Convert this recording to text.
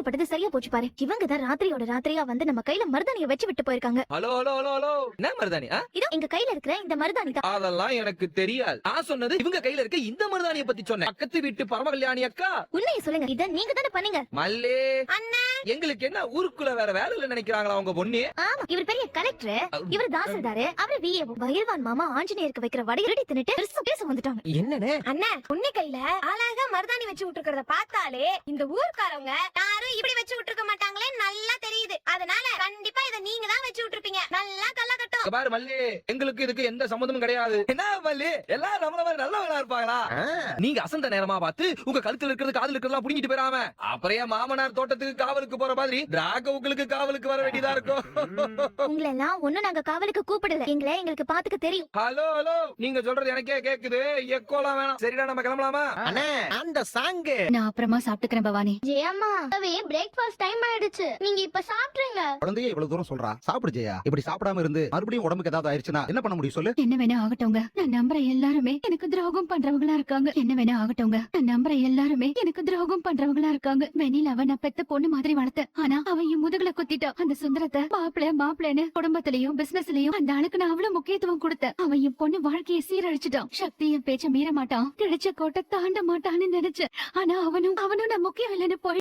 சந்தேகப்பட்டது சரியா போச்சு பாரு. இவங்க தான் ராத்திரியோட ராத்திரியா வந்து நம்ம கையில மருதாணியை வச்சு விட்டு போயிருக்காங்க. ஹலோ ஹலோ ஹலோ ஹலோ, என்ன மருதாணி? இதோ எங்க கையில இருக்கிற இந்த மருதாணி தான். அதெல்லாம் எனக்கு தெரியாது. நான் சொன்னது இவங்க கையில இருக்க இந்த மருதாணியை பத்தி சொன்னேன். பக்கத்து வீட்டு பரம கல்யாணி அக்கா. உண்மையை சொல்லுங்க, இத நீங்க தானே பண்ணீங்க? மல்லே அண்ணா, எங்களுக்கு என்ன ஊருக்குள்ள வேற வேலை இல்ல நினைக்கிறாங்களா உங்க பொண்ணு? ஆமா, இவர் பெரிய கலெக்டர், இவர் தாசில்தார், அவரு விஏஓ. பயில்வான் மாமா ஆஞ்சநேயருக்கு வைக்கிற வடை திருடி தின்னுட்டு பெருசா பேச வந்துட்டாங்க. என்னனே அண்ணா, உன்னை கையில அழகா மருதாணி வச்சு விட்டுருக்கிறத பார்த்தாலே இந்த ஊர்க்காரவங்க யாரும் இப்படி வச்சு விட்டுருக்க மாட்டாங்களே நல்லா தெரியுது. அதனால கண்டிப்பா இத நீங்க தான் வச்சு விட்டுருப்பீங்க. நல்லா கல்ல கட்டும். இங்க பாரு மல்லி, எங்களுக்கு இதுக்கு எந்த சம்மந்தமும் கிடையாது. என்ன மல்லி, எல்லாரும் நம்மள மாதிரி நல்லவங்களா இருப்பாங்களா? நீங்க அசந்த நேரமா பார்த்து உங்க கழுத்துல இருக்கிறது காதுல இருக்கிறதெல்லாம் புடிங்கிட்டு போயிராம அப்புறம் என் மாமனார் தோட்டத்துக்கு காவலுக்கு போற மாதிரி டிராக உங்களுக்கு காவலுக்கு வர வேண்டியதா இருக்கும். உங்களை எல்லாம் ஒண்ணும் நாங்க காவலுக்கு கூப்பிடல. எங்களுக்கு பாத்துக்க தெரியும். ஹலோ ஹலோ, நீங்க சொல்றது எனக்கே கேக்குது. எக்கோலாம் வேணாம். சரிடா, நம்ம கிளம்பலாமா? அண்ணே, அந்த சாங்கு நான் அப்புறமா சாப்பிட்டுக்கிறேன் பவானி. ஜெயம்மா, பிரேக்ஃபாஸ்ட் டைம் ஆயிடுச்சு. நீங்க இப்ப சாப்பிடுங்க. குழந்தையே இவ்வளவு தூரம் சொல்றா, சாப்பிடு ஜெயா. இப்படி சாப்பிடாம இருந்து மறுபடியும் உடம்புக்கு ஏதாவது ஆயிடுச்சுன்னா என்ன பண்ண முடியும் சொல்லு? என்ன வேணா ஆகட்டுங்க, நான் நம்புற எல்லாருமே எனக்கு துரோகம் பண்றவங்களா இருக்காங்க. என்ன வேணா ஆகட்டுங்க, நான் நம்புற எல்லாருமே எனக்கு துரோகம் பண்றவங்களா இருக்காங்க. வெண்ணிலாவ நான் பெத்த பொண்ணு மாதிரி வளர்த்தேன். ஆனா அவன் என் முதுகுல குத்திட்டா. அந்த சுந்தரத்தை மாப்பிள்ளைன்னு குடும்பத்திலயும் பிசினஸ்லயும் அந்த ஆளுக்கு நான் அவ்வளவு முக்கியத்துவம் கொடுத்தேன். அவன் என் பொண்ணு வாழ்க்கையை சீரழிச்சிட்டான். சக்தி என் பேச்ச மீற மாட்டான், கிடைச்ச கோட்டை தாண்ட மாட்டான்னு நினைச்சேன். ஆனா அவனும் நான் முக்கியம் இல்லைன்னு போய்